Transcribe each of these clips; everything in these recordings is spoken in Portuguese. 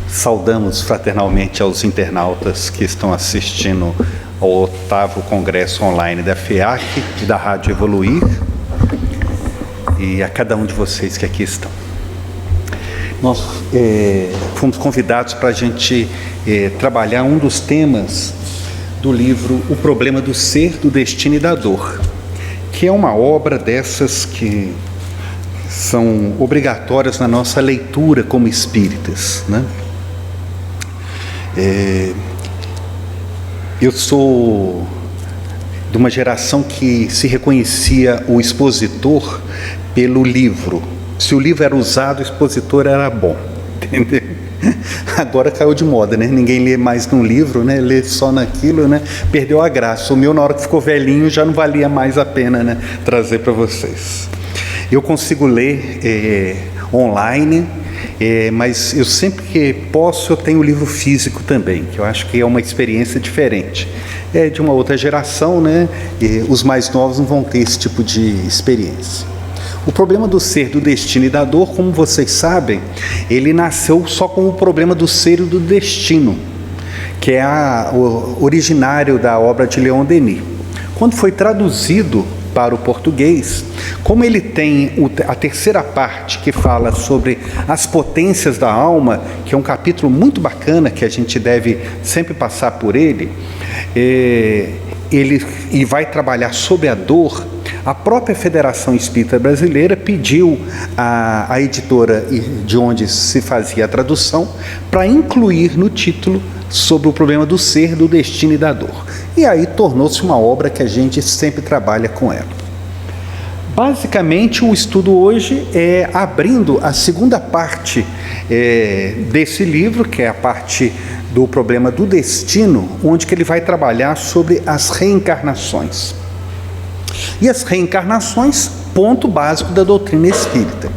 Saudamos fraternalmente aos internautas que estão assistindo ao 8º Congresso Online da FEAC e da Rádio Evoluir, e a cada um de vocês que aqui estão. Nós fomos convidados para a gente trabalhar um dos temas do livro O Problema do Ser, do Destino e da Dor, que é uma obra dessas que são obrigatórias na nossa leitura como espíritas, né? Eu sou de uma geração que se reconhecia o expositor pelo livro. Se o livro era usado, o expositor era bom, entendeu? Agora caiu de moda, né? Ninguém lê mais num livro, né? Lê só naquilo, né? Perdeu a graça. O meu, na hora que ficou velhinho, já não valia mais a pena, né? Trazer para vocês. Eu consigo ler online, mas eu sempre que posso, eu tenho o livro físico também, que eu acho que é uma experiência diferente. É de uma outra geração, né? E os mais novos não vão ter esse tipo de experiência. O problema do ser, do destino e da dor, como vocês sabem, ele nasceu só como o problema do ser e do destino, que é o originário da obra de Leon Denis. Quando foi traduzido para o português, como ele tem a terceira parte que fala sobre as potências da alma, que é um capítulo muito bacana, que a gente deve sempre passar por ele, e vai trabalhar sobre a dor. A própria Federação Espírita Brasileira pediu à editora de onde se fazia a tradução para incluir no título sobre o problema do ser, do destino e da dor. E aí tornou-se uma obra que a gente sempre trabalha com ela. Basicamente, o estudo hoje é abrindo a segunda parte desse livro, que é a parte do problema do destino, onde que ele vai trabalhar sobre as reencarnações. E as reencarnações, ponto básico da doutrina espírita.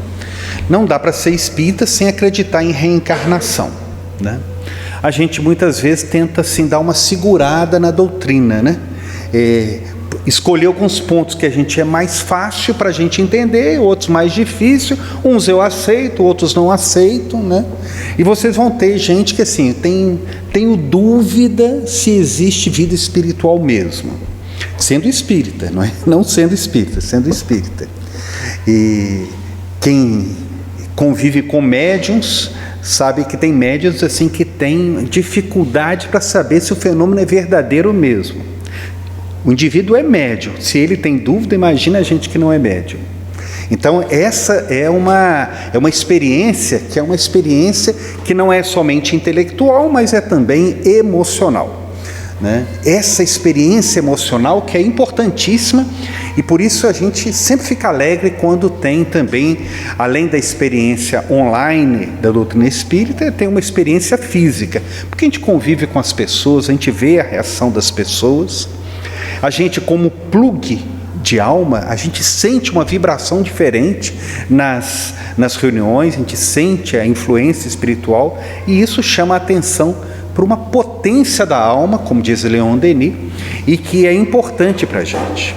Não dá para ser espírita sem acreditar em reencarnação, né? A gente muitas vezes tenta assim dar uma segurada na doutrina, né? Escolher alguns pontos que a gente é mais fácil para a gente entender, outros mais difícil, uns eu aceito, outros não aceito, né? E vocês vão ter gente que assim, tenho dúvida se existe vida espiritual mesmo, sendo espírita, não é? Não sendo espírita, sendo espírita. E quem convive com médiuns sabe que tem médiuns assim que tem dificuldade para saber se o fenômeno é verdadeiro mesmo. O indivíduo é médium, se ele tem dúvida, imagina a gente que não é médium. Então essa é uma experiência que é uma experiência que não é somente intelectual, mas é também emocional, né? Essa experiência emocional que é importantíssima, e por isso a gente sempre fica alegre quando tem também, além da experiência online da doutrina espírita, tem uma experiência física, porque a gente convive com as pessoas, a gente vê a reação das pessoas, a gente como plug de alma, a gente sente uma vibração diferente nas reuniões, a gente sente a influência espiritual, e isso chama a atenção para uma potência da alma, como diz Leon Denis, e que é importante para a gente.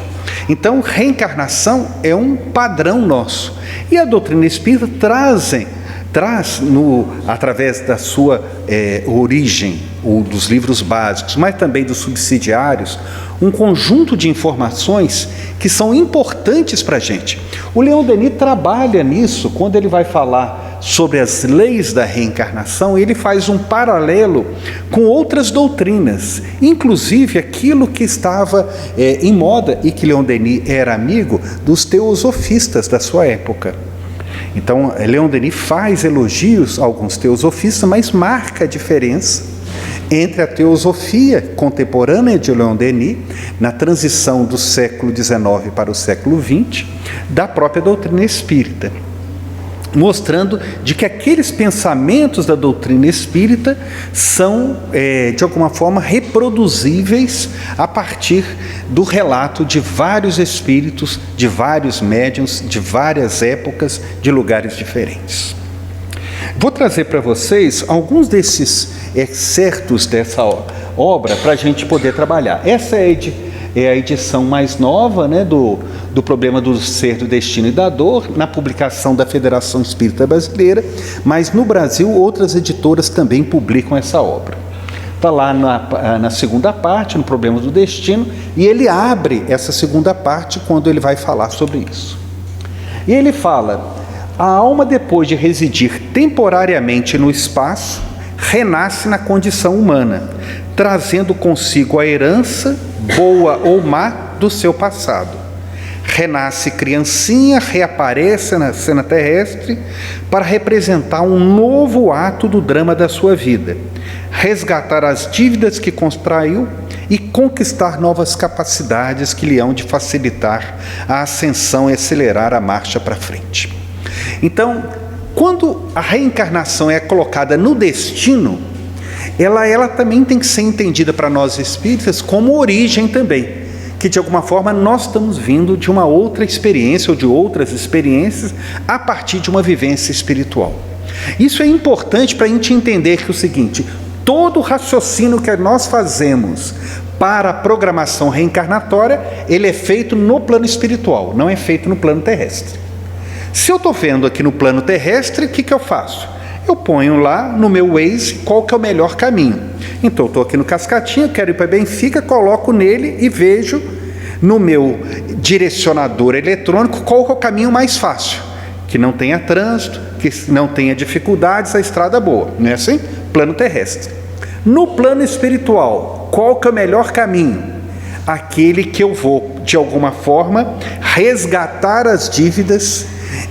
Então, reencarnação é um padrão nosso. E a doutrina espírita traz através da sua origem, dos livros básicos, mas também dos subsidiários, um conjunto de informações que são importantes para a gente. O Leon Denis trabalha nisso quando ele vai falar sobre as leis da reencarnação. Ele faz um paralelo com outras doutrinas, inclusive aquilo que estava em moda, e que Leon Denis era amigo dos teosofistas da sua época. Então, Leon Denis faz elogios a alguns teosofistas, mas marca a diferença entre a teosofia contemporânea de Leon Denis, na transição do século XIX para o século XX, da própria doutrina espírita, mostrando de que aqueles pensamentos da doutrina espírita são, de alguma forma, reproduzíveis a partir do relato de vários espíritos, de vários médiuns, de várias épocas, de lugares diferentes. Vou trazer para vocês alguns desses excertos dessa obra para a gente poder trabalhar. Essa é a edição mais nova, né, do Problema do Ser, do Destino e da Dor, na publicação da Federação Espírita Brasileira, mas no Brasil outras editoras também publicam essa obra. Está lá na segunda parte, no Problema do Destino, e ele abre essa segunda parte quando ele vai falar sobre isso. E ele fala: a alma, depois de residir temporariamente no espaço, renasce na condição humana, trazendo consigo a herança, boa ou má, do seu passado. Renasce criancinha, reaparece na cena terrestre para representar um novo ato do drama da sua vida, resgatar as dívidas que contraiu e conquistar novas capacidades que lhe hão de facilitar a ascensão e acelerar a marcha para frente. Então, quando a reencarnação é colocada no destino, ela também tem que ser entendida para nós espíritas como origem também, que de alguma forma nós estamos vindo de uma outra experiência ou de outras experiências a partir de uma vivência espiritual. Isso é importante para a gente entender que é o seguinte: todo o raciocínio que nós fazemos para a programação reencarnatória, ele é feito no plano espiritual, não é feito no plano terrestre. Se eu estou vendo aqui no plano terrestre, o que eu faço? Eu ponho lá no meu Waze qual que é o melhor caminho. Então eu estou aqui no Cascatinha, quero ir para Benfica, coloco nele e vejo no meu direcionador eletrônico qual que é o caminho mais fácil, que não tenha trânsito, que não tenha dificuldades, a estrada boa, não é assim? Plano terrestre. No plano espiritual, qual que é o melhor caminho? Aquele que eu vou, de alguma forma, resgatar as dívidas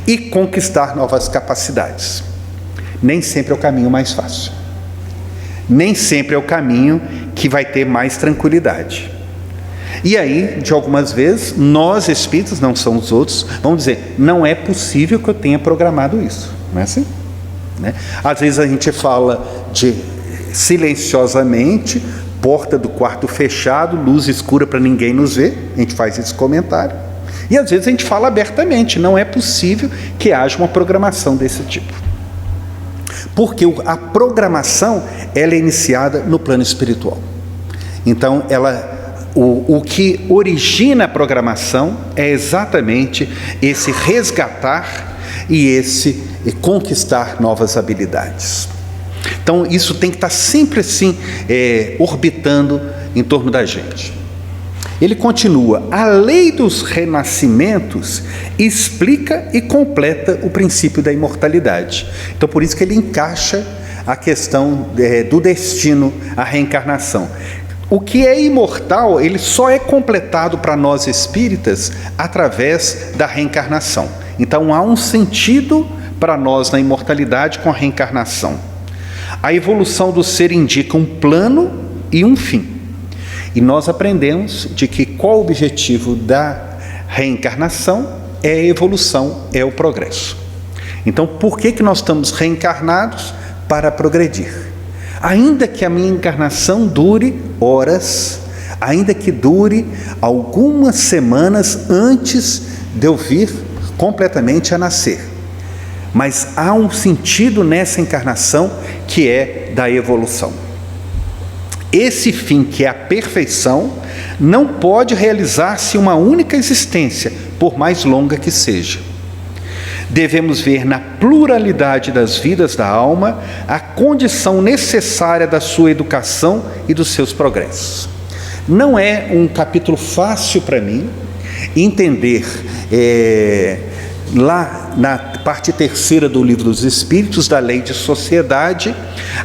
e conquistar novas capacidades. Nem sempre é o caminho mais fácil. Nem sempre é o caminho que vai ter mais tranquilidade. E aí, de algumas vezes, nós espíritos, não são os outros, vamos dizer: não é possível que eu tenha programado isso. Não é assim? Né? Às vezes a gente fala de silenciosamente, porta do quarto fechado, luz escura para ninguém nos ver, a gente faz esse comentário. E às vezes a gente fala abertamente: não é possível que haja uma programação desse tipo. Porque a programação, ela é iniciada no plano espiritual. Então, o que origina a programação é exatamente esse resgatar e esse conquistar novas habilidades. Então, isso tem que estar sempre assim, orbitando em torno da gente. Ele continua: a lei dos renascimentos explica e completa o princípio da imortalidade. Então, por isso que ele encaixa a questão do destino, a reencarnação. O que é imortal, ele só é completado para nós espíritas através da reencarnação. Então, há um sentido para nós na imortalidade com a reencarnação. A evolução do ser indica um plano e um fim. E nós aprendemos de que qual o objetivo da reencarnação? É a evolução, é o progresso. Então, por que nós estamos reencarnados? Para progredir. Ainda que a minha encarnação dure horas, ainda que dure algumas semanas antes de eu vir completamente a nascer. Mas há um sentido nessa encarnação que é da evolução. Esse fim, que é a perfeição, não pode realizar-se em uma única existência, por mais longa que seja. Devemos ver na pluralidade das vidas da alma a condição necessária da sua educação e dos seus progressos. Não é um capítulo fácil para mim entender, lá na parte terceira do Livro dos Espíritos, da Lei de Sociedade,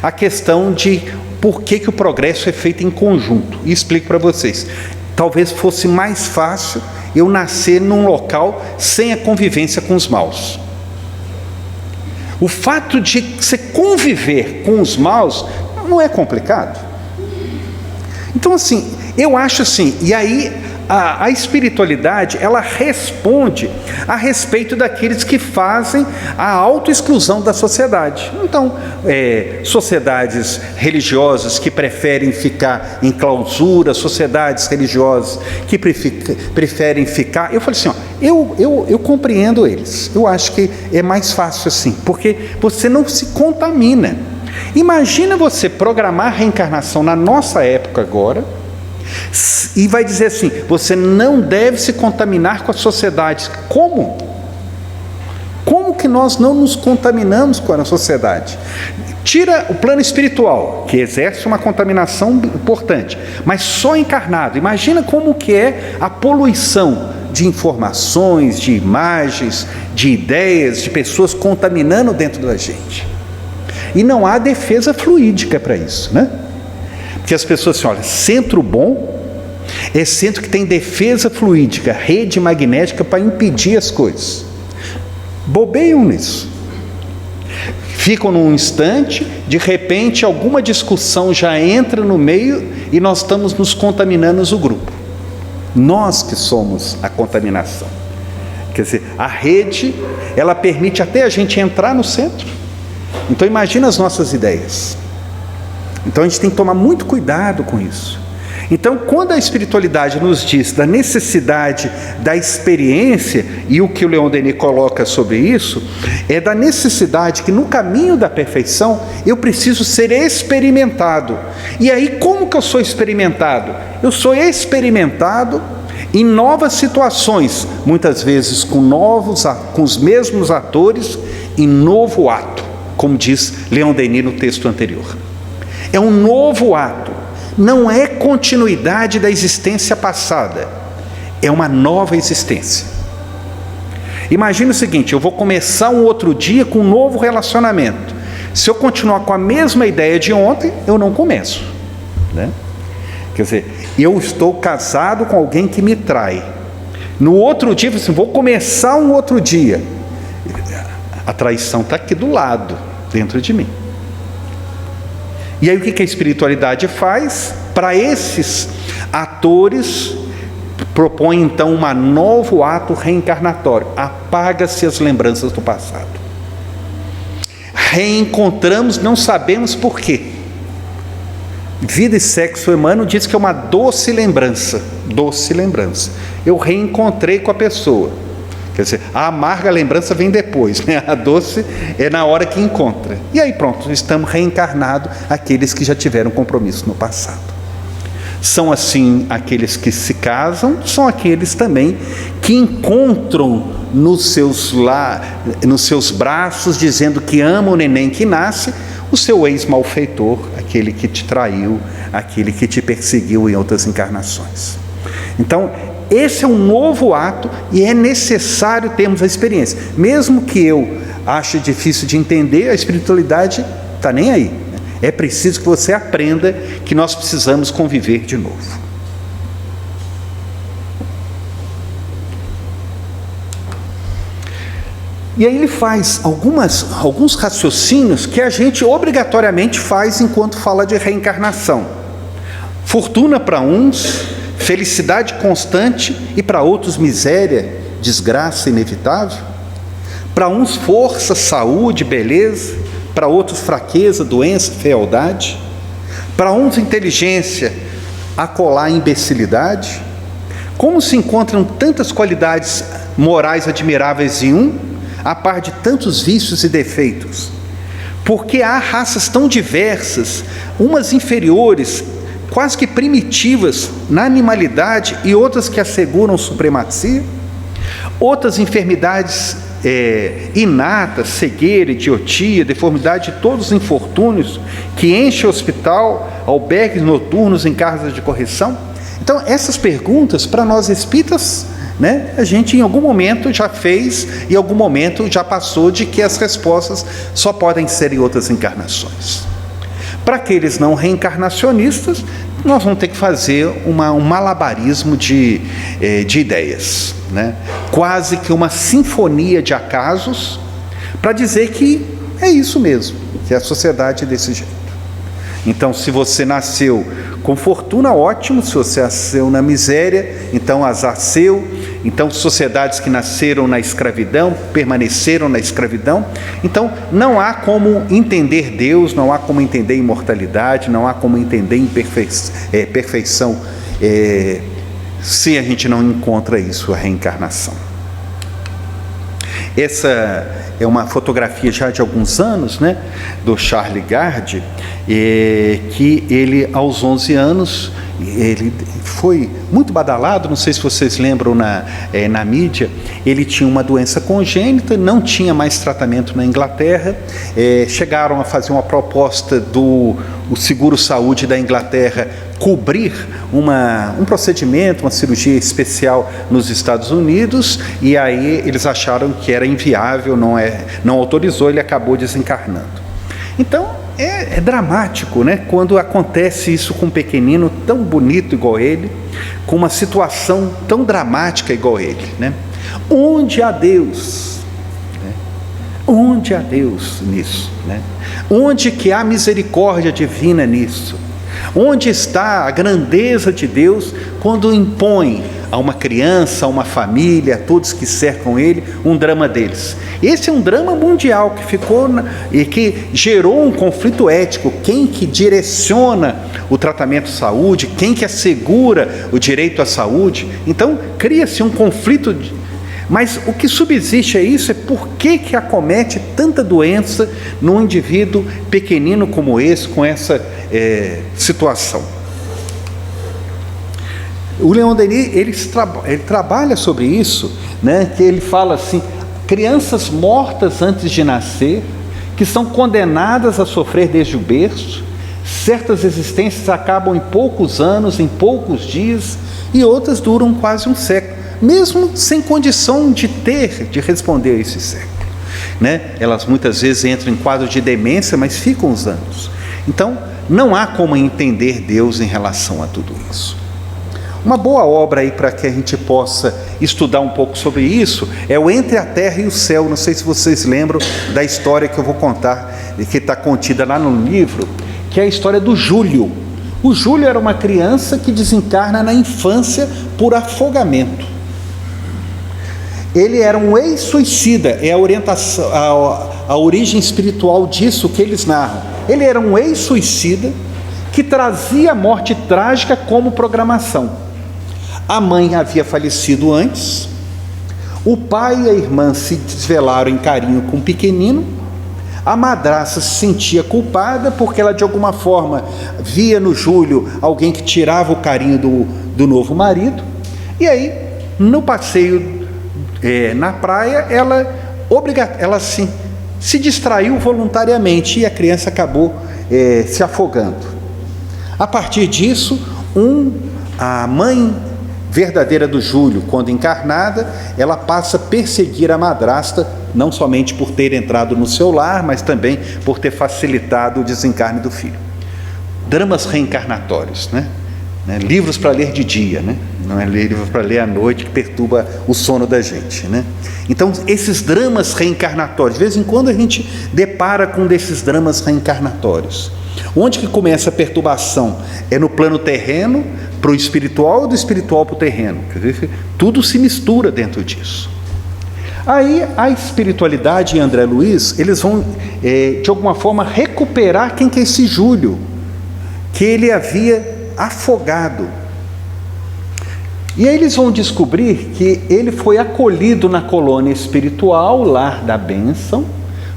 a questão de por que o progresso é feito em conjunto. E explico para vocês. Talvez fosse mais fácil eu nascer num local sem a convivência com os maus. O fato de você conviver com os maus não é complicado. Então, assim, eu acho assim, e aí a espiritualidade, ela responde a respeito daqueles que fazem a autoexclusão da sociedade. Então, sociedades religiosas que preferem ficar em clausura, sociedades religiosas que preferem ficar... Eu falei assim, eu compreendo eles. Eu acho que é mais fácil assim, porque você não se contamina. Imagina você programar a reencarnação na nossa época agora, e vai dizer assim, você não deve se contaminar com a sociedade. Como? Como que nós não nos contaminamos com a sociedade? Tira o plano espiritual, que exerce uma contaminação importante, mas só encarnado. Imagina como que é a poluição de informações, de imagens, de ideias, de pessoas contaminando dentro da gente. E não há defesa fluídica para isso, né? Porque as pessoas assim, olha, centro bom é centro que tem defesa fluídica, rede magnética para impedir as coisas. Bobeiam nisso. Ficam num instante, de repente alguma discussão já entra no meio e nós estamos nos contaminando o grupo. Nós que somos a contaminação. Quer dizer, a rede, ela permite até a gente entrar no centro. Então imagina as nossas ideias. Então a gente tem que tomar muito cuidado com isso. Então quando a espiritualidade nos diz da necessidade da experiência, e o que o Leon Denis coloca sobre isso, é da necessidade que no caminho da perfeição eu preciso ser experimentado. E aí como que eu sou experimentado? Eu sou experimentado em novas situações, muitas vezes com os mesmos atores, em novo ato, como diz Leon Denis no texto anterior. É um novo ato, não é continuidade da existência passada, é uma nova existência. Imagina o seguinte, eu vou começar um outro dia com um novo relacionamento. Se eu continuar com a mesma ideia de ontem, eu não começo, né? Quer dizer, eu estou casado com alguém que me trai. No outro dia, eu vou começar um outro dia. A traição está aqui do lado, dentro de mim. E aí o que a espiritualidade faz? Para esses atores, propõe então um novo ato reencarnatório. Apaga-se as lembranças do passado. Reencontramos, não sabemos por quê. Vida e Sexo, Emmanuel diz que é uma doce lembrança. Doce lembrança. Eu reencontrei com a pessoa. Quer dizer, a amarga lembrança vem depois, né? A doce é na hora que encontra. E aí pronto, estamos reencarnados aqueles que já tiveram compromisso no passado. São assim aqueles que se casam, são aqueles também que encontram nos seus braços, dizendo que ama o neném que nasce, o seu ex-malfeitor, aquele que te traiu, aquele que te perseguiu em outras encarnações. Então, esse é um novo ato e é necessário termos a experiência. Mesmo que eu ache difícil de entender, a espiritualidade está nem aí. É preciso que você aprenda que nós precisamos conviver de novo. E aí ele faz alguns raciocínios que a gente obrigatoriamente faz enquanto fala de reencarnação. Fortuna para uns, felicidade constante, e para outros miséria, desgraça inevitável. Para uns força, saúde, beleza, para outros fraqueza, doença, fealdade. Para uns inteligência, acolá imbecilidade. Como se encontram tantas qualidades morais admiráveis em um, a par de tantos vícios e defeitos? Porque há raças tão diversas, umas inferiores, quase que primitivas na animalidade, e outras que asseguram supremacia, outras enfermidades inatas, cegueira, idiotia, deformidade de todos os infortúnios que enchem o hospital, albergues noturnos em casas de correção. Então essas perguntas para nós espíritas, né, a gente em algum momento já fez, e em algum momento já passou de que as respostas só podem ser em outras encarnações. Para aqueles não reencarnacionistas, nós vamos ter que fazer um malabarismo de ideias, né? Quase que uma sinfonia de acasos, para dizer que é isso mesmo, que a sociedade é desse jeito. Então, se você nasceu com fortuna, ótimo. Se você nasceu na miséria, então azar seu. Então, sociedades que nasceram na escravidão, permaneceram na escravidão. Então, não há como entender Deus, não há como entender imortalidade, não há como entender perfeição, se a gente não encontra isso, a reencarnação. Essa é uma fotografia já de alguns anos, né, do Charles Gard, que ele, aos 11 anos, ele foi muito badalado, não sei se vocês lembram na mídia. Ele tinha uma doença congênita, não tinha mais tratamento na Inglaterra, chegaram a fazer uma proposta do seguro-saúde da Inglaterra cobrir um procedimento, uma cirurgia especial nos Estados Unidos, e aí eles acharam que era inviável, não autorizou, ele acabou desencarnando. Então, é dramático, né? Quando acontece isso com um pequenino tão bonito igual ele, com uma situação tão dramática igual ele, né? Onde há Deus? Né? Onde há Deus nisso? Né? Onde que há misericórdia divina nisso? Onde está a grandeza de Deus quando impõe a uma criança, a uma família, a todos que cercam ele, um drama deles? Esse é um drama mundial que ficou e que gerou um conflito ético. Quem que direciona o tratamento de saúde? Quem que assegura o direito à saúde? Então, cria-se um conflito. Mas o que subsiste a isso é por que acomete tanta doença num indivíduo pequenino como esse, com essa situação. O Leon Denis, ele trabalha sobre isso, né, que ele fala assim: crianças mortas antes de nascer, que são condenadas a sofrer desde o berço, certas existências acabam em poucos anos, em poucos dias, e outras duram quase um século, mesmo sem condição de responder a esse século, né? Elas muitas vezes entram em quadro de demência, mas ficam os anos. Então, não há como entender Deus em relação a tudo isso. Uma boa obra aí para que a gente possa estudar um pouco sobre isso é o Entre a Terra e o Céu. Não sei se vocês lembram da história que eu vou contar, que está contida lá no livro, que é a história do Júlio. O Júlio era uma criança que desencarna na infância por afogamento. Ele era um ex-suicida, é a orientação, a origem espiritual disso que eles narram. Ele era um ex-suicida que trazia a morte trágica como programação. A mãe havia falecido antes, o pai e a irmã se desvelaram em carinho com o pequenino, a madrasta se sentia culpada porque ela de alguma forma via no Júlio alguém que tirava o carinho do novo marido, e aí no passeio na praia ela se distraiu voluntariamente e a criança acabou se afogando. A partir disso, a mãe verdadeira do Júlio, quando encarnada, ela passa a perseguir a madrasta, não somente por ter entrado no seu lar, mas também por ter facilitado o desencarne do filho. Dramas reencarnatórios, né? Livros para ler de dia, né? Não é livro para ler à noite que perturba o sono da gente, né? Então, esses dramas reencarnatórios, de vez em quando a gente depara com um desses dramas reencarnatórios. Onde que começa a perturbação? É no plano terreno para o espiritual ou do espiritual para o terreno? Quer dizer, tudo se mistura dentro disso. Aí a espiritualidade e André Luiz, eles vão de alguma forma recuperar quem que é esse Júlio, que ele havia afogado. E aí eles vão descobrir que ele foi acolhido na colônia espiritual, lar da bênção,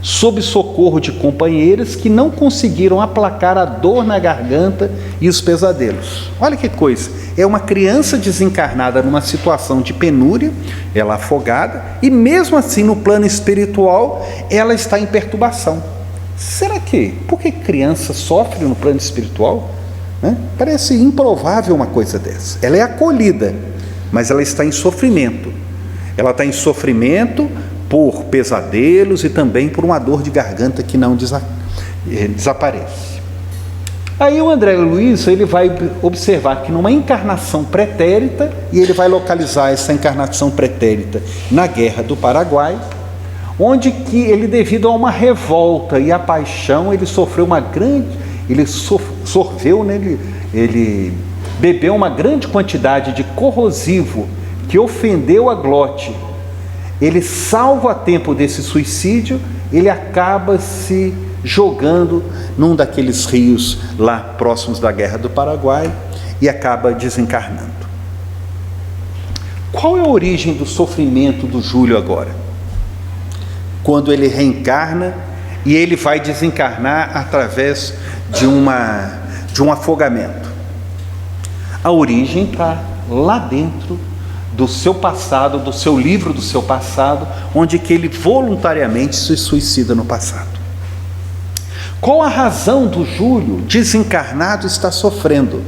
sob socorro de companheiras que não conseguiram aplacar a dor na garganta e os pesadelos. Olha que coisa, é uma criança desencarnada numa situação de penúria, ela afogada, e mesmo assim no plano espiritual ela está em perturbação. Será que? Por que criança sofre no plano espiritual? Parece improvável uma coisa dessa. Ela é acolhida, mas ela está em sofrimento. Ela está em sofrimento por pesadelos e também por uma dor de garganta que não desaparece. Aí o André Luiz, ele vai observar que numa encarnação pretérita, e ele vai localizar essa encarnação pretérita na Guerra do Paraguai, onde que ele, devido a uma revolta e a paixão, ele sofreu absorveu, né? Ele bebeu uma grande quantidade de corrosivo que ofendeu a glote. Ele salva a tempo desse suicídio, ele acaba se jogando num daqueles rios lá próximos da Guerra do Paraguai e acaba desencarnando. Qual é a origem do sofrimento do Júlio agora? Quando ele reencarna e ele vai desencarnar através de um afogamento. A origem está lá dentro do seu passado, do seu livro do seu passado, onde que ele voluntariamente se suicida no passado. Qual a razão do Júlio desencarnado estar sofrendo?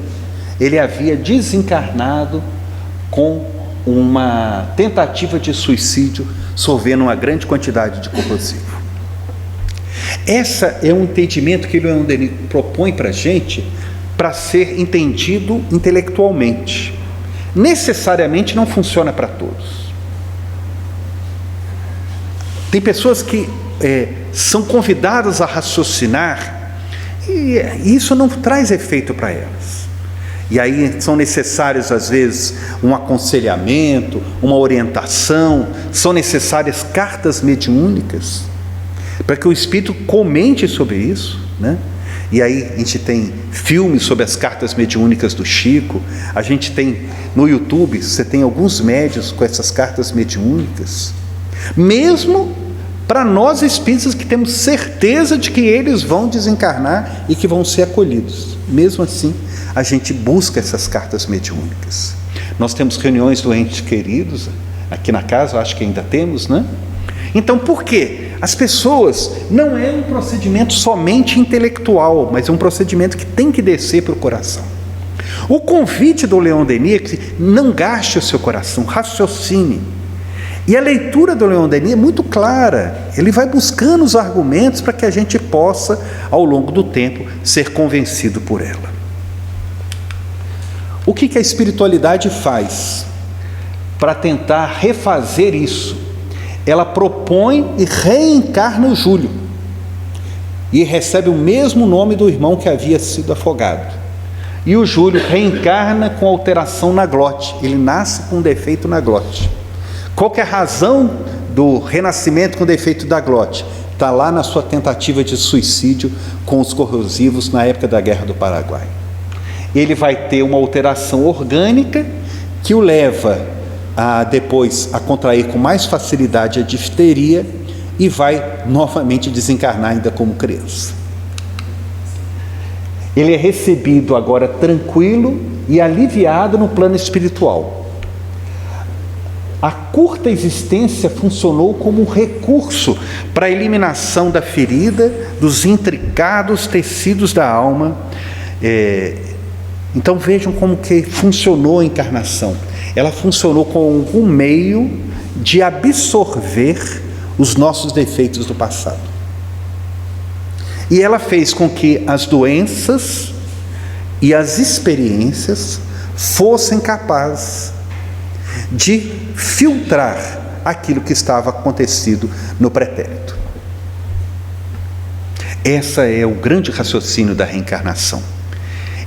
Ele havia desencarnado com uma tentativa de suicídio, sorvendo uma grande quantidade de corrosivo. Esse é um entendimento que Leon Denis propõe para a gente, para ser entendido intelectualmente. Necessariamente não funciona para todos. Tem pessoas que são convidadas a raciocinar e isso não traz efeito para elas. E aí são necessários, às vezes, um aconselhamento, uma orientação, são necessárias cartas mediúnicas, para que o Espírito comente sobre isso, né? E aí a gente tem filmes sobre as cartas mediúnicas do Chico, a gente tem no YouTube, você tem alguns médiuns com essas cartas mediúnicas, mesmo para nós espíritas que temos certeza de que eles vão desencarnar e que vão ser acolhidos. Mesmo assim, a gente busca essas cartas mediúnicas. Nós temos reuniões do entes queridos aqui na casa, acho que ainda temos, né? Então, por quê? As pessoas, não é um procedimento somente intelectual, mas é um procedimento que tem que descer para o coração. O convite do Leon Denis é que não gaste o seu coração, raciocine. E a leitura do Leon Denis é muito clara, ele vai buscando os argumentos para que a gente possa, ao longo do tempo, ser convencido por ela. O que a espiritualidade faz para tentar refazer isso? Ela propõe e reencarna o Júlio, e recebe o mesmo nome do irmão que havia sido afogado. E o Júlio reencarna com alteração na glote, ele nasce com um defeito na glote. Qual que é a razão do renascimento com defeito da glote? Está lá na sua tentativa de suicídio com os corrosivos na época da Guerra do Paraguai. Ele vai ter uma alteração orgânica que o leva depois a contrair com mais facilidade a difteria e vai novamente desencarnar ainda como criança. Ele é recebido agora tranquilo e aliviado no plano espiritual. A curta existência funcionou como um recurso para a eliminação da ferida, dos intricados tecidos da alma. Então vejam como que funcionou a encarnação. Ela funcionou como um meio de absorver os nossos defeitos do passado. E ela fez com que as doenças e as experiências fossem capazes de filtrar aquilo que estava acontecido no pretérito. Esse é o grande raciocínio da reencarnação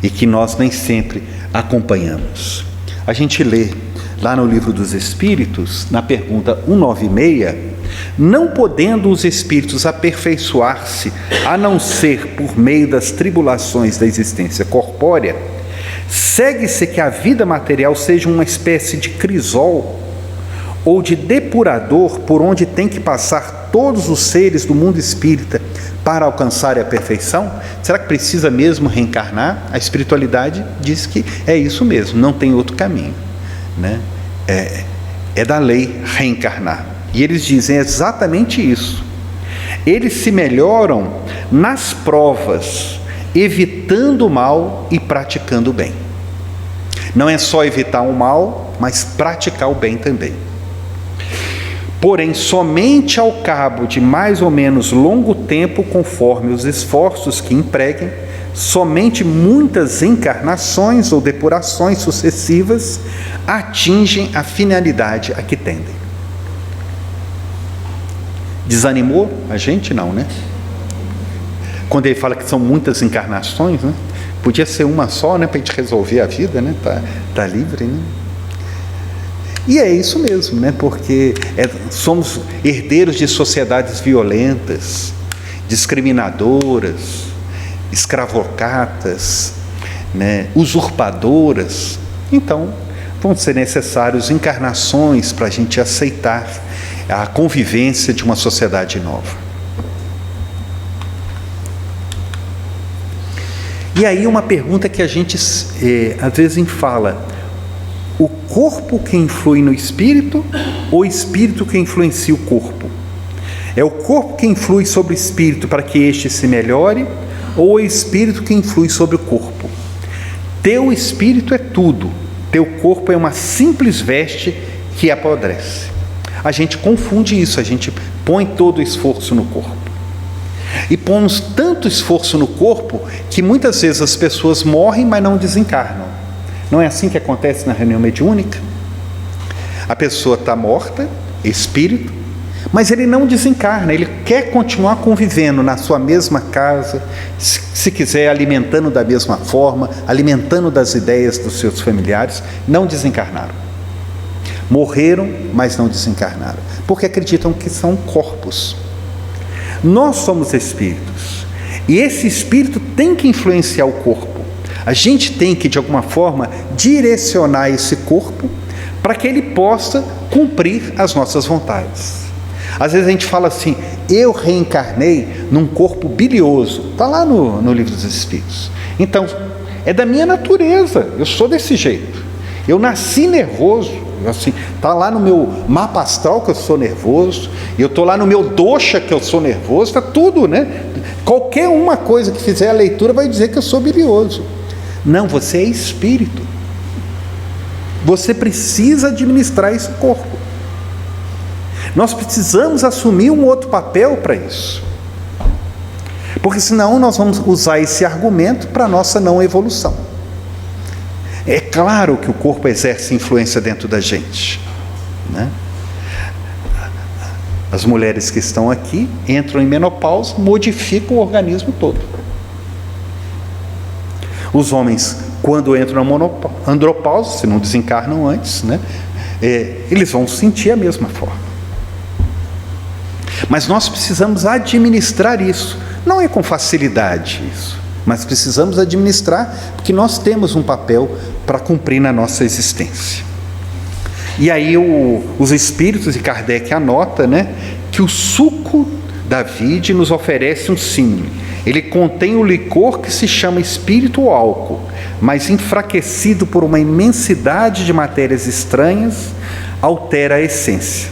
e que nós nem sempre acompanhamos. A gente lê lá no Livro dos Espíritos, na pergunta 196, não podendo os espíritos aperfeiçoar-se, a não ser por meio das tribulações da existência corpórea, segue-se que a vida material seja uma espécie de crisol ou de depurador por onde tem que passar todos os seres do mundo espírita para alcançar a perfeição? Será que precisa mesmo reencarnar? A espiritualidade diz que é isso mesmo, não tem outro caminho, né? É da lei reencarnar. E eles dizem exatamente isso. Eles se melhoram nas provas, evitando o mal e praticando o bem. Não é só evitar o mal, mas praticar o bem também. Porém, somente ao cabo de mais ou menos longo tempo, conforme os esforços que empreguem, somente muitas encarnações ou depurações sucessivas atingem a finalidade a que tendem. Desanimou? A gente não, né? Quando ele fala que são muitas encarnações, né? Podia ser uma só, né, para a gente resolver a vida, né? Tá livre, né? E é isso mesmo, né? Porque somos herdeiros de sociedades violentas, discriminadoras, escravocatas, né? Usurpadoras. Então, vão ser necessárias encarnações para a gente aceitar a convivência de uma sociedade nova. E aí uma pergunta que a gente às vezes fala: o corpo que influi no espírito ou o espírito que influencia o corpo? É o corpo que influi sobre o espírito para que este se melhore, ou o espírito que influi sobre o corpo? Teu espírito é tudo, teu corpo é uma simples veste que apodrece. A gente confunde isso, a gente põe todo o esforço no corpo. E pomos tanto esforço no corpo que muitas vezes as pessoas morrem, mas não desencarnam. Não é assim que acontece na reunião mediúnica? A pessoa está morta, espírito, mas ele não desencarna, ele quer continuar convivendo na sua mesma casa, se quiser alimentando da mesma forma, alimentando das ideias dos seus familiares. Não desencarnaram. Morreram, mas não desencarnaram, porque acreditam que são corpos. Nós somos espíritos, e esse espírito tem que influenciar o corpo. A gente tem que, de alguma forma, direcionar esse corpo para que ele possa cumprir as nossas vontades. Às vezes a gente fala assim: eu reencarnei num corpo bilioso. Está lá no Livro dos Espíritos. Então, é da minha natureza, eu sou desse jeito. Eu nasci nervoso, assim, está lá no meu mapa astral que eu sou nervoso, eu estou lá no meu dosha que eu sou nervoso, está tudo, né? Qualquer uma coisa que fizer a leitura vai dizer que eu sou bilioso. Não, você é espírito. Você precisa administrar esse corpo. Nós precisamos assumir um outro papel para isso. Porque senão nós vamos usar esse argumento para a nossa não evolução. É claro que o corpo exerce influência dentro da gente, né? As mulheres que estão aqui entram em menopausa, modificam o organismo todo. Os homens, quando entram na andropausa, se não desencarnam antes, né? Eles vão sentir a mesma forma. Mas nós precisamos administrar isso. Não é com facilidade isso, mas precisamos administrar, porque nós temos um papel para cumprir na nossa existência. E aí os espíritos, e Kardec anota, né, que o suco da vide nos oferece um símile. Ele contém o licor que se chama espírito ou álcool, mas enfraquecido por uma imensidade de matérias estranhas, altera a essência.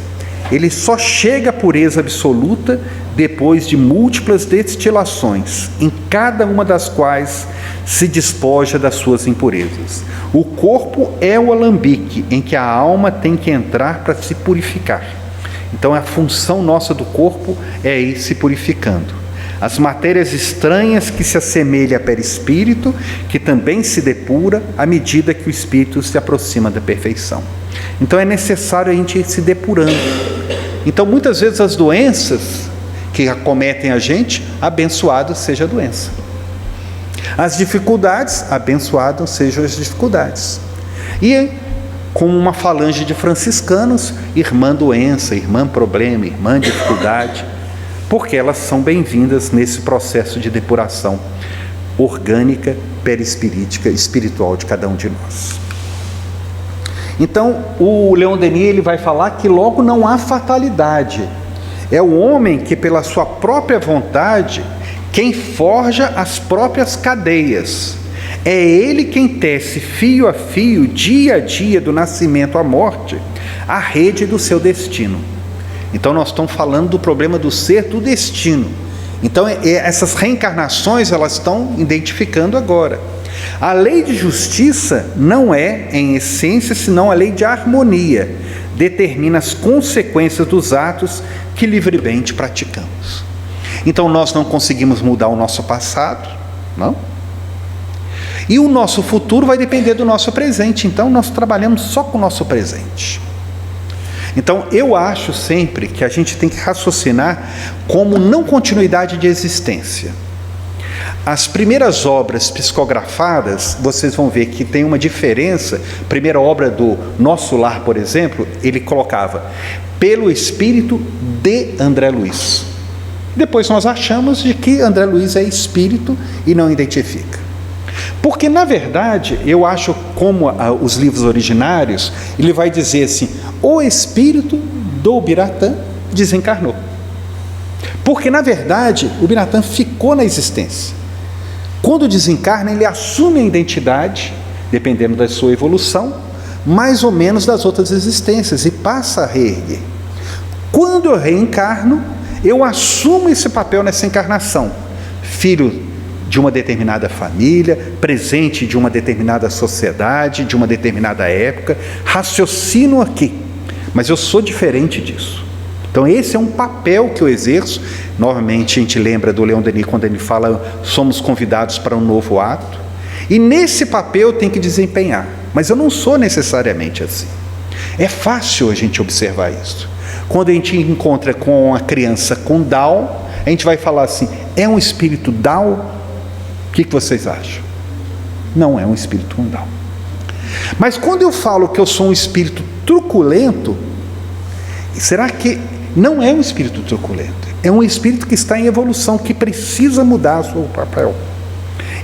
Ele só chega à pureza absoluta depois de múltiplas destilações, em cada uma das quais se despoja das suas impurezas. O corpo é o alambique em que a alma tem que entrar para se purificar. Então a função nossa do corpo é ir se purificando. As matérias estranhas que se assemelham ao perispírito, que também se depura à medida que o espírito se aproxima da perfeição. Então é necessário a gente ir se depurando. Então muitas vezes as doenças que acometem a gente, abençoado seja a doença. As dificuldades, abençoadas sejam as dificuldades. E como uma falange de franciscanos, irmã doença, irmã problema, irmã dificuldade, porque elas são bem-vindas nesse processo de depuração orgânica, perispirítica, espiritual de cada um de nós. Então, o Leon Denis ele vai falar que logo não há fatalidade. É o homem que, pela sua própria vontade, quem forja as próprias cadeias. É ele quem tece fio a fio, dia a dia, do nascimento à morte, a rede do seu destino. Então nós estamos falando do problema do ser, do destino. Então essas reencarnações elas estão identificando agora. A lei de justiça não é, em essência, senão a lei de harmonia. Determina as consequências dos atos que livremente praticamos. Então nós não conseguimos mudar o nosso passado, não? E o nosso futuro vai depender do nosso presente. Então nós trabalhamos só com o nosso presente. Então eu acho sempre que a gente tem que raciocinar como não continuidade de existência. As primeiras obras psicografadas, vocês vão ver que tem uma diferença. A primeira obra do Nosso Lar, por exemplo, ele colocava pelo espírito de André Luiz. Depois nós achamos de que André Luiz é espírito e não identifica. Porque, na verdade, eu acho, como os livros originários, ele vai dizer assim: o espírito do Ubiratã desencarnou. Porque, na verdade, o Ubiratã ficou na existência. Quando desencarna, ele assume a identidade, dependendo da sua evolução, mais ou menos das outras existências, e passa a reerguer. Quando eu reencarno, eu assumo esse papel nessa encarnação. Filho de uma determinada família, presente de uma determinada sociedade, de uma determinada época, raciocino aqui, mas eu sou diferente disso. Então esse é um papel que eu exerço. Novamente a gente lembra do Leon Denis quando ele fala: somos convidados para um novo ato, e nesse papel eu tenho que desempenhar, mas eu não sou necessariamente assim. É fácil a gente observar isso. Quando a gente encontra com a criança com Down, a gente vai falar assim: é um espírito Down? O que vocês acham? Não é um espírito com Down. Mas quando eu falo que eu sou um espírito truculento, será que não é um espírito truculento? É um espírito que está em evolução, que precisa mudar o seu papel.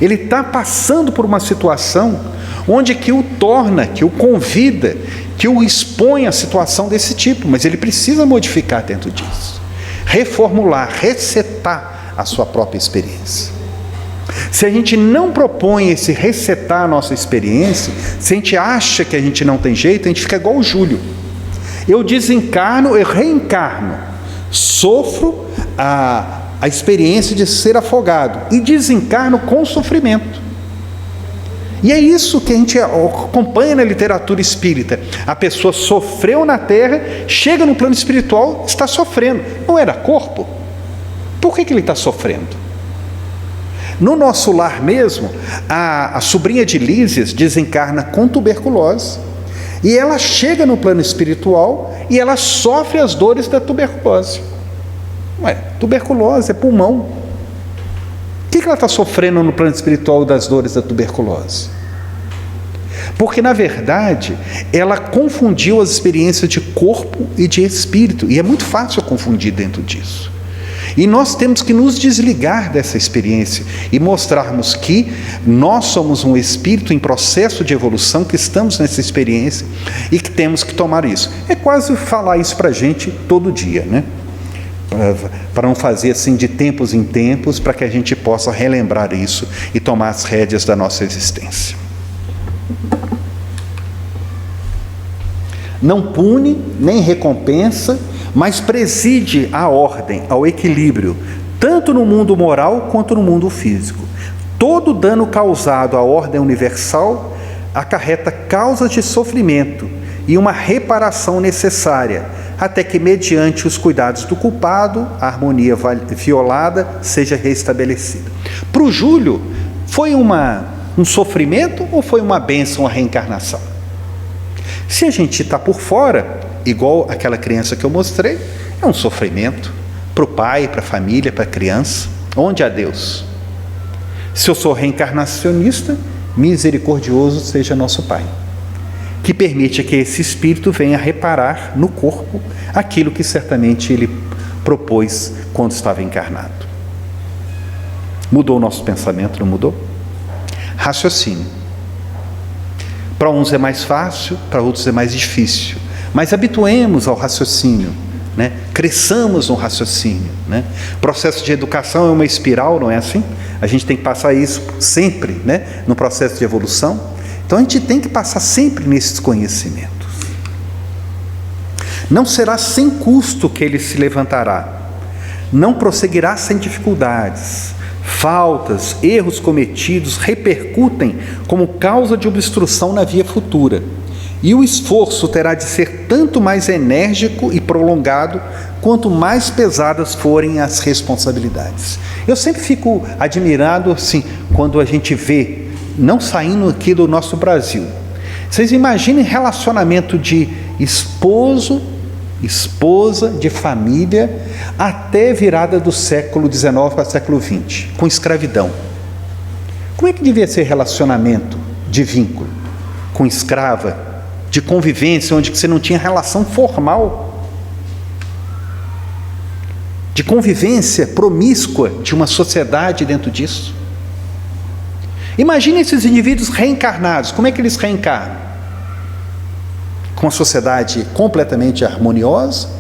Ele está passando por uma situação onde que o torna, que o convida, que o expõe a situação desse tipo, mas ele precisa modificar dentro disso, reformular, resetar a sua própria experiência. Se a gente não propõe esse resetar a nossa experiência, se a gente acha que a gente não tem jeito, a gente fica igual o Júlio. Eu desencarno, eu reencarno, sofro a experiência de ser afogado e desencarno com sofrimento. E é isso que a gente acompanha na literatura espírita. A pessoa sofreu na terra, chega no plano espiritual, está sofrendo. Não era corpo? Por que ele está sofrendo? No Nosso Lar mesmo, a sobrinha de Lísias desencarna com tuberculose, e ela chega no plano espiritual e ela sofre as dores da tuberculose. Tuberculose é pulmão. O que ela está sofrendo no plano espiritual das dores da tuberculose? Porque, na verdade, ela confundiu as experiências de corpo e de espírito, e é muito fácil confundir dentro disso. E nós temos que nos desligar dessa experiência e mostrarmos que nós somos um espírito em processo de evolução, que estamos nessa experiência e que temos que tomar isso. É quase falar isso para a gente todo dia, né? Para não fazer assim de tempos em tempos, para que a gente possa relembrar isso e tomar as rédeas da nossa existência. Não pune, nem recompensa, mas preside a ordem, ao equilíbrio, tanto no mundo moral quanto no mundo físico. Todo dano causado à ordem universal acarreta causas de sofrimento e uma reparação necessária, até que, mediante os cuidados do culpado, a harmonia violada seja restabelecida. Para o Júlio, foi um sofrimento ou foi uma bênção a reencarnação? Se a gente está por fora, igual aquela criança que eu mostrei, é um sofrimento para o pai, para a família, para a criança. Onde há Deus? Se eu sou reencarnacionista, misericordioso seja nosso Pai, que permite que esse espírito venha reparar no corpo aquilo que certamente ele propôs quando estava encarnado. Mudou o nosso pensamento, não mudou? Raciocínio. Para uns é mais fácil, para outros é mais difícil. Mas habituemos ao raciocínio, né? Cresçamos no raciocínio, né? O processo de educação é uma espiral, não é assim? A gente tem que passar isso sempre, né? No processo de evolução. Então a gente tem que passar sempre nesses conhecimentos. Não será sem custo que ele se levantará. Não prosseguirá sem dificuldades. Faltas, erros cometidos repercutem como causa de obstrução na via futura. E o esforço terá de ser tanto mais enérgico e prolongado, quanto mais pesadas forem as responsabilidades. Eu sempre fico admirado, assim, quando a gente vê, não saindo aqui do nosso Brasil, vocês imaginem relacionamento de esposo, esposa, de família, até virada do século XIX para o século XX, com escravidão. Como é que devia ser relacionamento de vínculo com escrava, de convivência, onde você não tinha relação formal, de convivência promíscua de uma sociedade dentro disso? Imagine esses indivíduos reencarnados, como é que eles reencarnam? Com uma sociedade completamente harmoniosa,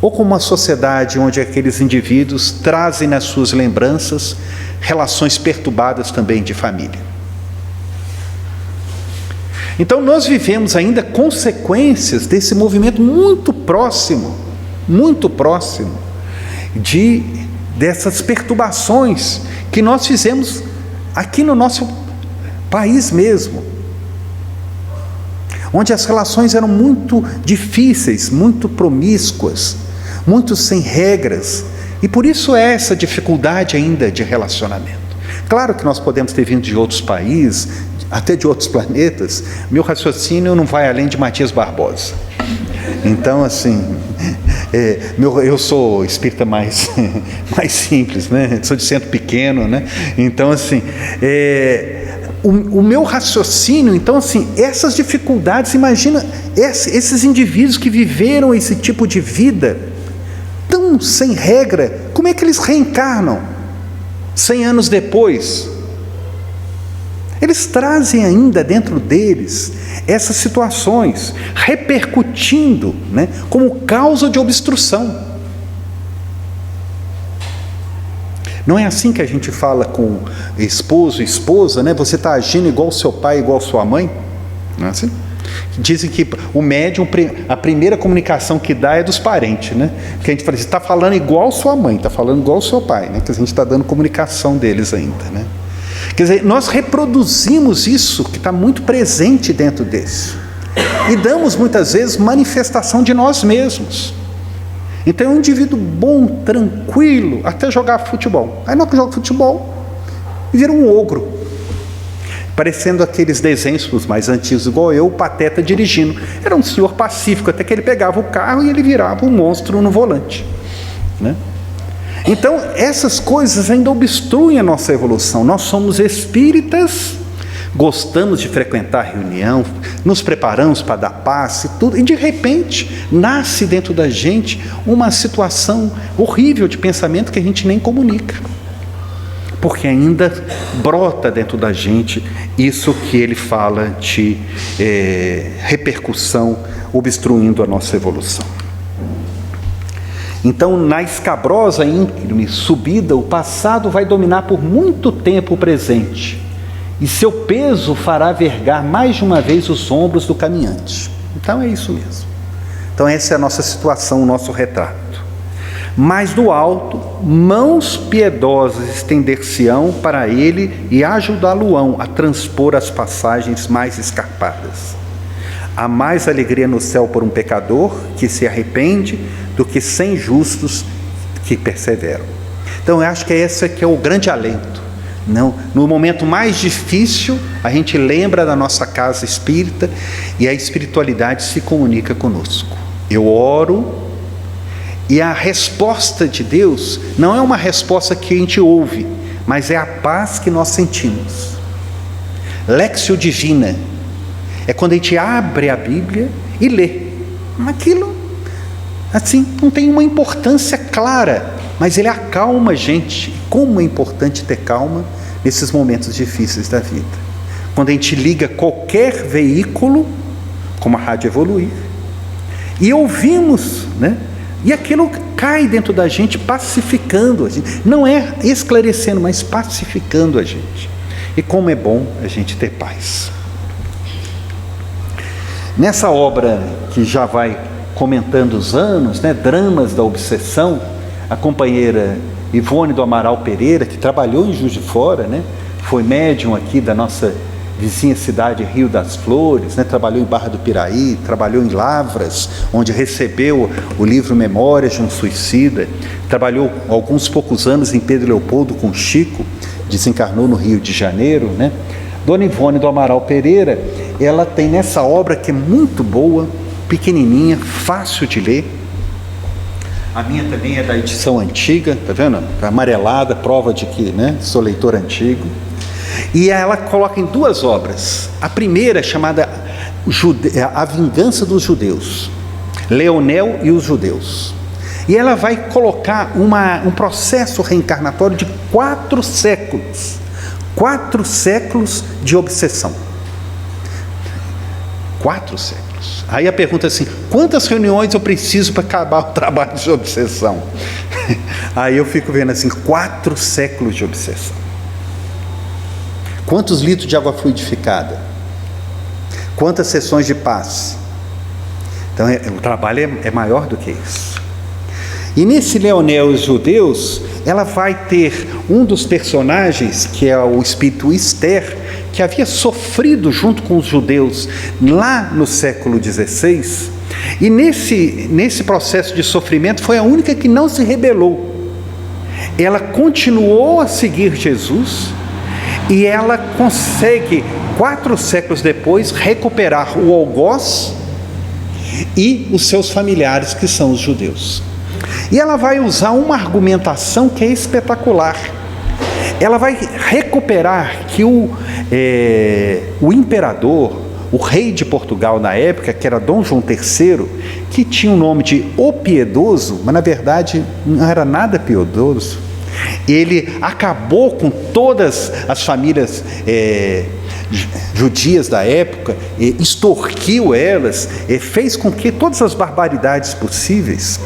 ou com uma sociedade onde aqueles indivíduos trazem nas suas lembranças relações perturbadas também de família? Então nós vivemos ainda consequências desse movimento muito próximo dessas perturbações que nós fizemos aqui no nosso país mesmo, onde as relações eram muito difíceis, muito promíscuas, muito sem regras, e por isso é essa dificuldade ainda de relacionamento. Claro que nós podemos ter vindo de outros países, até de outros planetas. Meu raciocínio não vai além de Matias Barbosa. Então, assim, eu sou espírita mais simples, né? Sou de centro pequeno, né? Então, assim, o meu raciocínio, então, assim, essas dificuldades, imagina esses indivíduos que viveram esse tipo de vida tão sem regra, como é que eles reencarnam 100 anos depois? Eles trazem ainda dentro deles essas situações, repercutindo, né, como causa de obstrução. Não é assim que a gente fala com esposo e esposa, né? Você está agindo igual o seu pai, igual a sua mãe? Não é assim? Dizem que o médium, a primeira comunicação que dá é dos parentes, né? Porque a gente fala, você está falando igual sua mãe, está falando igual o seu pai, né? Que a gente está dando comunicação deles ainda, né? Quer dizer, nós reproduzimos isso que está muito presente dentro desse, e damos muitas vezes manifestação de nós mesmos. Então é um indivíduo bom, tranquilo, até jogar futebol. Aí não joga futebol e vira um ogro, parecendo aqueles desenhos dos mais antigos, igual eu, o Pateta dirigindo. Era um senhor pacífico, até que ele pegava o carro e ele virava um monstro no volante, né? Então essas coisas ainda obstruem a nossa evolução. Nós somos espíritas, gostamos de frequentar reunião, nos preparamos para dar passe, tudo, e de repente nasce dentro da gente uma situação horrível de pensamento que a gente nem comunica, porque ainda brota dentro da gente isso que ele fala de repercussão, obstruindo a nossa evolução. Então, na escabrosa íngreme subida, o passado vai dominar por muito tempo o presente, e seu peso fará vergar mais de uma vez os ombros do caminhante. Então é isso mesmo. Então essa é a nossa situação, o nosso retrato. Mas do alto, mãos piedosas estender-se-ão para ele e ajudá-lo-ão a transpor as passagens mais escarpadas. Há mais alegria no céu por um pecador que se arrepende do que 100 justos que perseveram. Então eu acho que esse aqui é o grande alento. Não, no momento mais difícil, a gente lembra da nossa casa espírita e a espiritualidade se comunica conosco. Eu oro e a resposta de Deus não é uma resposta que a gente ouve, mas é a paz que nós sentimos. Lectio Divina é quando a gente abre a Bíblia e lê. Aquilo, assim, não tem uma importância clara, mas ele acalma a gente. Como é importante ter calma nesses momentos difíceis da vida. Quando a gente liga qualquer veículo, como a Rádio Evoluir, e ouvimos, né? E aquilo cai dentro da gente, pacificando a gente. Não é esclarecendo, mas pacificando a gente. E como é bom a gente ter paz. Nessa obra que já vai comentando os anos, né? Dramas da Obsessão, a companheira Ivone do Amaral Pereira, que trabalhou em Juiz de Fora, né? Foi médium aqui da nossa vizinha cidade Rio das Flores, né? Trabalhou em Barra do Piraí, trabalhou em Lavras, onde recebeu o livro Memórias de um Suicida, trabalhou alguns poucos anos em Pedro Leopoldo com Chico, desencarnou no Rio de Janeiro, né? Dona Ivone do Amaral Pereira, ela tem nessa obra que é muito boa, pequenininha, fácil de ler. A minha também é da edição antiga, tá vendo? Amarelada, prova de que, né, sou leitor antigo. E ela coloca em duas obras. A primeira é chamada A Vingança dos Judeus, Leonel e os Judeus. E ela vai colocar um processo reencarnatório de 4 séculos. 4 séculos de obsessão. 4 séculos. Aí a pergunta é assim: quantas reuniões eu preciso para acabar o trabalho de obsessão? Aí eu fico vendo assim, 4 séculos de obsessão. Quantos litros de água fluidificada? Quantas sessões de paz? Então o trabalho é maior do que isso. E nesse Leonel e os Judeus, ela vai ter um dos personagens, que é o espírito Esther, que havia sofrido junto com os judeus lá no século XVI, e nesse processo de sofrimento foi a única que não se rebelou. Ela continuou a seguir Jesus, e ela consegue, 4 séculos depois, recuperar o algoz e os seus familiares, que são os judeus. E ela vai usar uma argumentação que é espetacular. Ela vai recuperar que o imperador, o rei de Portugal na época, que era Dom João III, que tinha o nome de O Piedoso, mas na verdade não era nada piedoso. Ele acabou com todas as famílias judias da época, extorquiu elas, fez com que todas as barbaridades possíveis.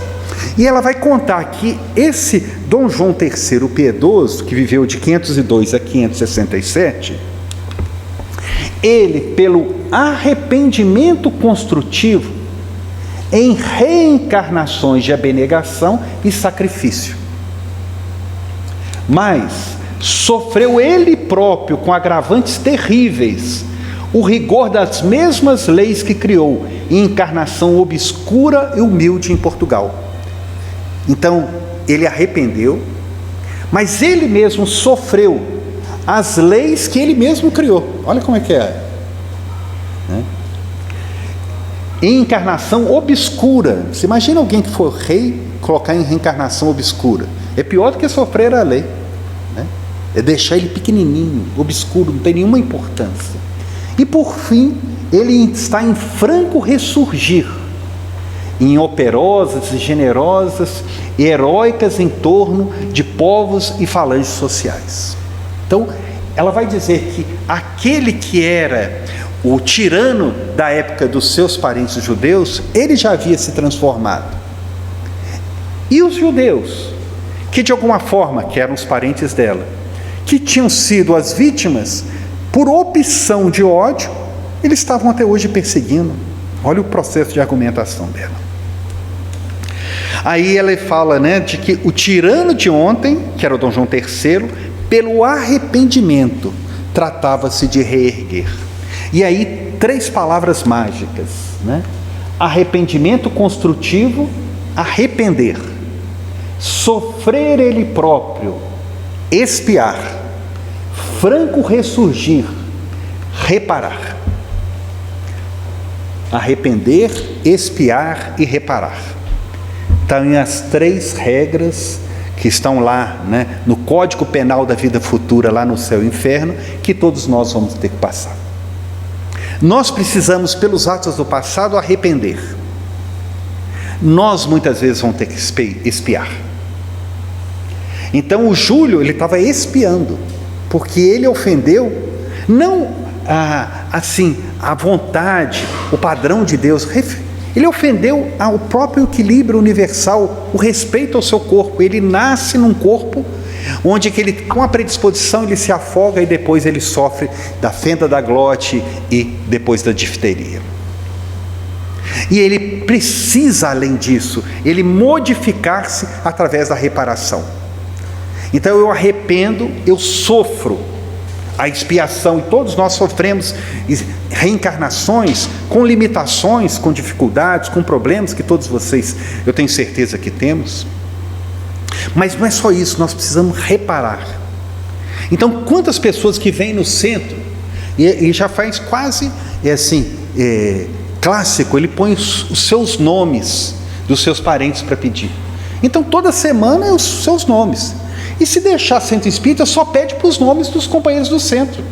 E ela vai contar que esse Dom João III, o Piedoso, que viveu de 502 a 567, ele, pelo arrependimento construtivo, em reencarnações de abnegação e sacrifício, mas sofreu ele próprio, com agravantes terríveis, o rigor das mesmas leis que criou, em encarnação obscura e humilde em Portugal. Então, ele arrependeu, mas ele mesmo sofreu as leis que ele mesmo criou. Olha como é que é. Em encarnação obscura. Você imagina alguém que for rei colocar em reencarnação obscura? É pior do que sofrer a lei. É deixar ele pequenininho, obscuro, não tem nenhuma importância. E por fim, ele está em franco ressurgir, em operosas e generosas e heróicas em torno de povos e falanges sociais. Então, ela vai dizer que aquele que era o tirano da época dos seus parentes judeus, ele já havia se transformado. E os judeus, que de alguma forma, que eram os parentes dela, que tinham sido as vítimas por opção de ódio, eles estavam até hoje perseguindo. Olha o processo de argumentação dela. Aí ela fala, de que o tirano de ontem, que era o Dom João III, pelo arrependimento, tratava-se de reerguer. E aí 3 palavras mágicas, arrependimento construtivo, arrepender, sofrer ele próprio, expiar, franco ressurgir, reparar. Arrepender, expiar e reparar. Então, as 3 regras que estão lá, no Código Penal da Vida Futura, lá no céu e inferno, que todos nós vamos ter que passar. Nós precisamos, pelos atos do passado, arrepender. Nós, muitas vezes, vamos ter que expiar. Então, o Júlio, ele estava expiando, porque ele ofendeu, não a vontade, o padrão de Deus. Ele ofendeu ao próprio equilíbrio universal, o respeito ao seu corpo. Ele nasce num corpo onde que ele, com a predisposição, ele se afoga e depois ele sofre da fenda da glote e depois da difteria. E ele precisa, além disso, ele modificar-se através da reparação. Então eu arrependo, eu sofro a expiação, e todos nós sofremos reencarnações com limitações, com dificuldades, com problemas que todos vocês, eu tenho certeza que temos. Mas não é só isso, nós precisamos reparar. Então, quantas pessoas que vêm no centro, e já faz quase, clássico, ele põe os seus nomes dos seus parentes para pedir. Então, toda semana é os seus nomes. E se deixar centro espírita, só pede para os nomes dos companheiros do centro.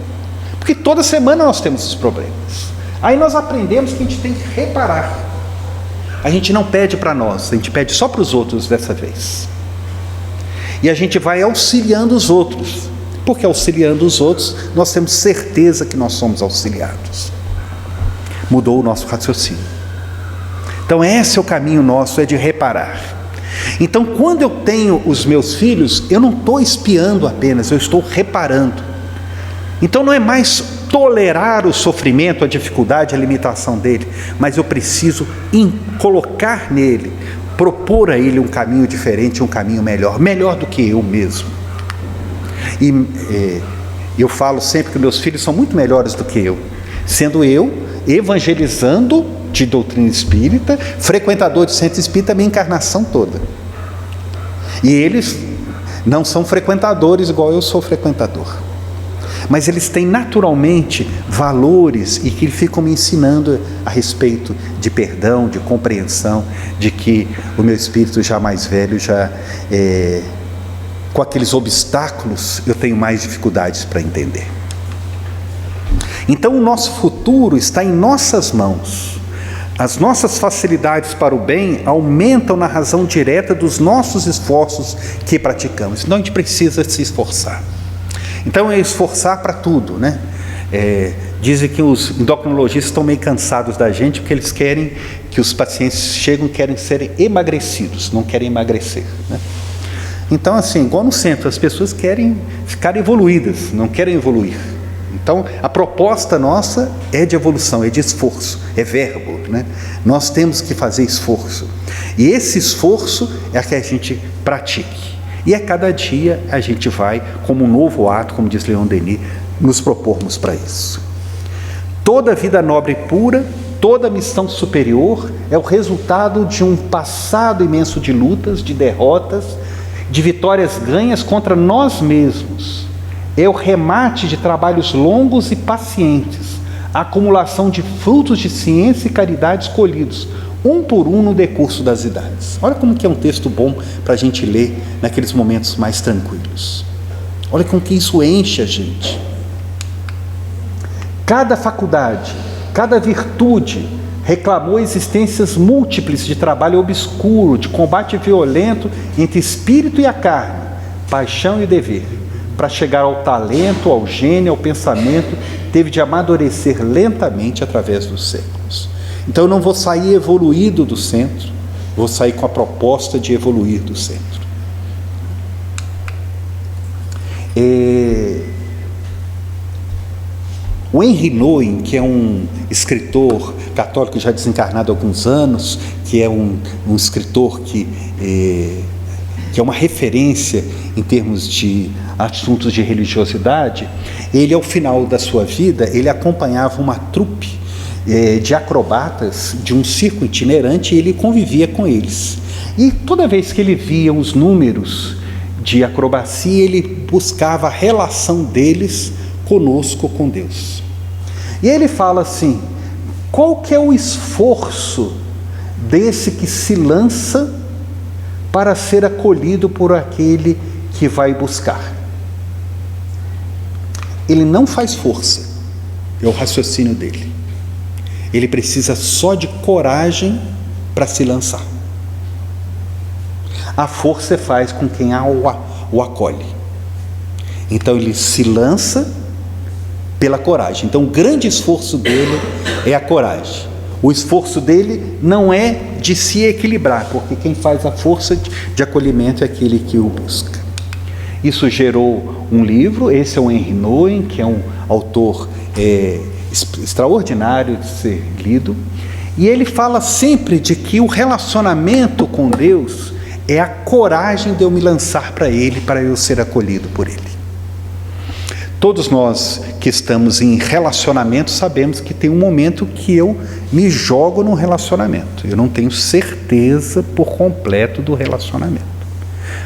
Porque toda semana nós temos esses problemas. Aí nós aprendemos que a gente tem que reparar. A gente não pede para nós, a gente pede só para os outros dessa vez. E a gente vai auxiliando os outros. Porque auxiliando os outros, nós temos certeza que nós somos auxiliados. Mudou o nosso raciocínio. Então esse é o caminho nosso, é de reparar. Então quando eu tenho os meus filhos, eu não estou espiando apenas, eu estou reparando. Então não é mais tolerar o sofrimento, a dificuldade, a limitação dele, mas eu preciso colocar nele, propor a ele um caminho diferente, um caminho melhor do que eu mesmo. E eu falo sempre que meus filhos são muito melhores do que eu, sendo eu evangelizando de doutrina espírita, frequentador de centro espírita a minha encarnação toda. E eles não são frequentadores igual eu sou frequentador. Mas eles têm naturalmente valores e que ficam me ensinando a respeito de perdão, de compreensão, de que o meu espírito já mais velho, com aqueles obstáculos, eu tenho mais dificuldades para entender. Então o nosso futuro está em nossas mãos. As nossas facilidades para o bem aumentam na razão direta dos nossos esforços que praticamos. Então a gente precisa se esforçar. Então é esforçar para tudo, né? Dizem que os endocrinologistas estão meio cansados da gente porque eles querem que os pacientes querem ser emagrecidos, não querem emagrecer, né? Então assim, igual no centro, as pessoas querem ficar evoluídas, não querem evoluir. Então a proposta nossa é de evolução, é de esforço, é verbo, né? Nós temos que fazer esforço. E esse esforço é que a gente pratique. E a cada dia a gente vai, como um novo ato, como diz Leon Denis, nos propormos para isso. Toda vida nobre e pura, toda missão superior é o resultado de um passado imenso de lutas, de derrotas, de vitórias ganhas contra nós mesmos. É o remate de trabalhos longos e pacientes, a acumulação de frutos de ciência e caridade escolhidos, um por um no decurso das idades. Olha como que é um texto bom para a gente ler naqueles momentos mais tranquilos. Olha como que isso enche a gente. Cada faculdade, cada virtude reclamou existências múltiplas de trabalho obscuro, de combate violento entre espírito e a carne, paixão e dever. Para chegar ao talento, ao gênio, ao pensamento, teve de amadurecer lentamente através dos séculos. Então eu não vou sair evoluído do centro, vou sair com a proposta de evoluir do centro. O Henri Nouwen, que é um escritor católico já desencarnado há alguns anos, que é um escritor que é uma referência em termos de assuntos de religiosidade, ele ao final da sua vida, ele acompanhava uma trupe de acrobatas de um circo itinerante e ele convivia com eles. E toda vez que ele via os números de acrobacia, ele buscava a relação deles conosco, com Deus. E ele fala assim: qual que é o esforço desse que se lança para ser acolhido por aquele que vai buscar? Ele não faz força, é o raciocínio dele. Ele precisa só de coragem para se lançar. A força faz com quem o acolhe. Então ele se lança pela coragem. Então o grande esforço dele é a coragem. O esforço dele não é de se equilibrar, porque quem faz a força de acolhimento é aquele que o busca. Isso gerou um livro, esse é o Henri Nouwen, que é um autor extraordinário de ser lido, e ele fala sempre de que o relacionamento com Deus é a coragem de eu me lançar para Ele, para eu ser acolhido por Ele. Todos nós que estamos em relacionamento sabemos que tem um momento que eu me jogo no relacionamento, eu não tenho certeza por completo do relacionamento,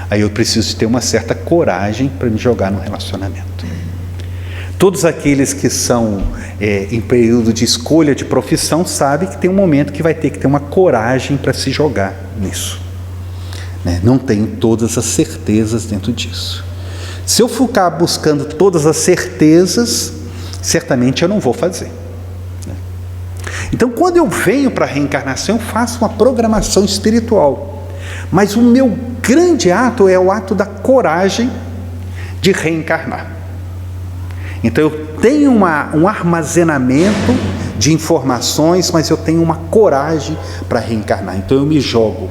aí eu preciso ter uma certa coragem para me jogar no relacionamento. Todos aqueles que são em período de escolha de profissão sabem que tem um momento que vai ter que ter uma coragem para se jogar nisso. né? Não tenho todas as certezas dentro disso. Se eu ficar buscando todas as certezas, certamente eu não vou fazer. Então, quando eu venho para a reencarnação, eu faço uma programação espiritual. Mas o meu grande ato é o ato da coragem de reencarnar. Então, eu tenho um armazenamento de informações, mas eu tenho uma coragem para reencarnar. Então, eu me jogo.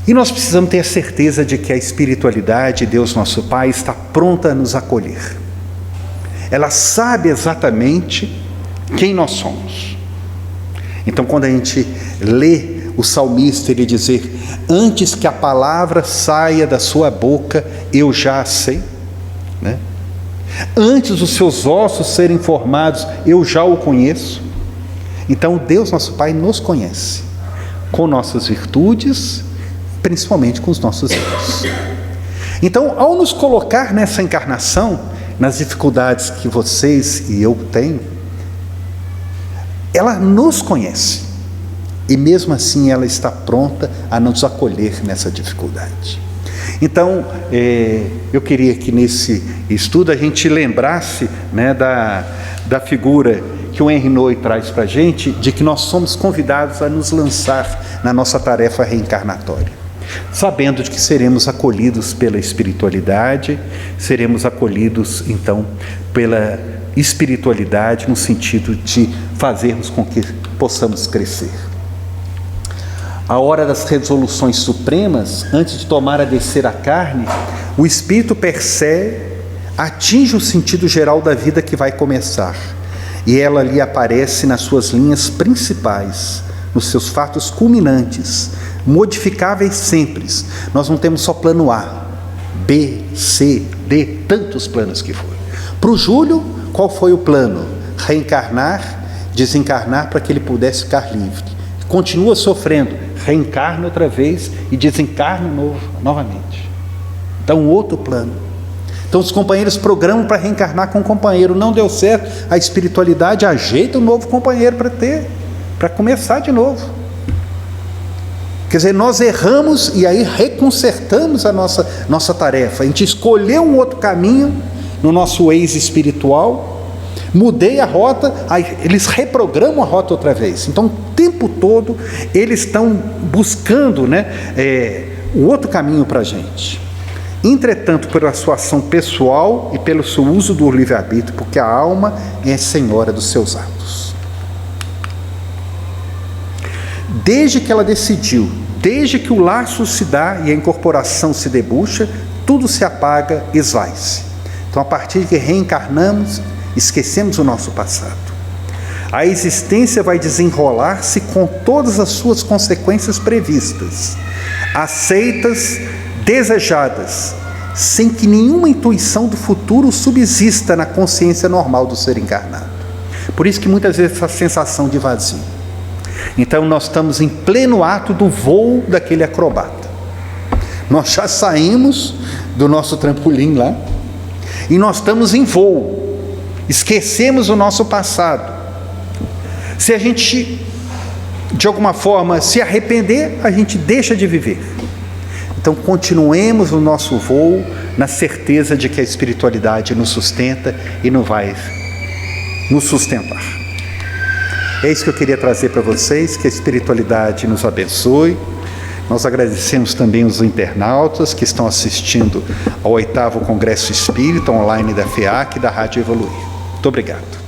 E nós precisamos ter a certeza de que a espiritualidade, Deus nosso Pai, está pronta a nos acolher. Ela sabe exatamente quem nós somos. Então, quando a gente lê o salmista, ele dizer: antes que a palavra saia da sua boca, eu já a sei, né? Antes os seus ossos serem formados, eu já o conheço. Então, Deus nosso Pai nos conhece, com nossas virtudes, principalmente com os nossos erros. Então, ao nos colocar nessa encarnação, nas dificuldades que vocês e eu tenho, ela nos conhece, e mesmo assim ela está pronta a nos acolher nessa dificuldade. Então, eu queria que nesse estudo a gente lembrasse, né, da figura que o Henri Nouwen traz para a gente, de que nós somos convidados a nos lançar na nossa tarefa reencarnatória, sabendo de que seremos acolhidos pela espiritualidade, seremos acolhidos então pela espiritualidade no sentido de fazermos com que possamos crescer. A hora das resoluções supremas, antes de tomar a descer a carne, o espírito percebe, atinge o sentido geral da vida que vai começar, e ela ali aparece nas suas linhas principais, nos seus fatos culminantes, modificáveis sempre. Nós não temos só plano A, B, C, D, tantos planos que foram. Para o Júlio, qual foi o plano? Reencarnar, desencarnar para que ele pudesse ficar livre. Continua sofrendo, reencarna outra vez e desencarna novamente. Então, outro plano. Então, os companheiros programam para reencarnar com um companheiro. Não deu certo, a espiritualidade ajeita um novo companheiro para começar de novo. Quer dizer, nós erramos e aí reconsertamos a nossa tarefa. A gente escolheu um outro caminho no nosso ex espiritual, mudei a rota, aí eles reprogramam a rota outra vez. Então, o tempo todo, eles estão buscando, né, o outro caminho para a gente. Entretanto, pela sua ação pessoal e pelo seu uso do livre-arbítrio, porque a alma é senhora dos seus atos. Desde que ela decidiu, desde que o laço se dá e a incorporação se debuxa, tudo se apaga, esvai-se. Então, a partir de que reencarnamos, esquecemos o nosso passado. A existência vai desenrolar-se com todas as suas consequências previstas, aceitas, desejadas, sem que nenhuma intuição do futuro subsista na consciência normal do ser encarnado. Por isso que muitas vezes essa sensação de vazio. Então, nós estamos em pleno ato do voo daquele acrobata. Nós já saímos do nosso trampolim lá, e nós estamos em voo, esquecemos o nosso passado. Se a gente, de alguma forma, se arrepender, a gente deixa de viver. Então, continuemos o nosso voo na certeza de que a espiritualidade nos sustenta e não vai nos sustentar. É isso que eu queria trazer para vocês, que a espiritualidade nos abençoe. Nós agradecemos também os internautas que estão assistindo ao 8º Congresso Espírita online da FEAC e da Rádio Evoluir. Muito obrigado.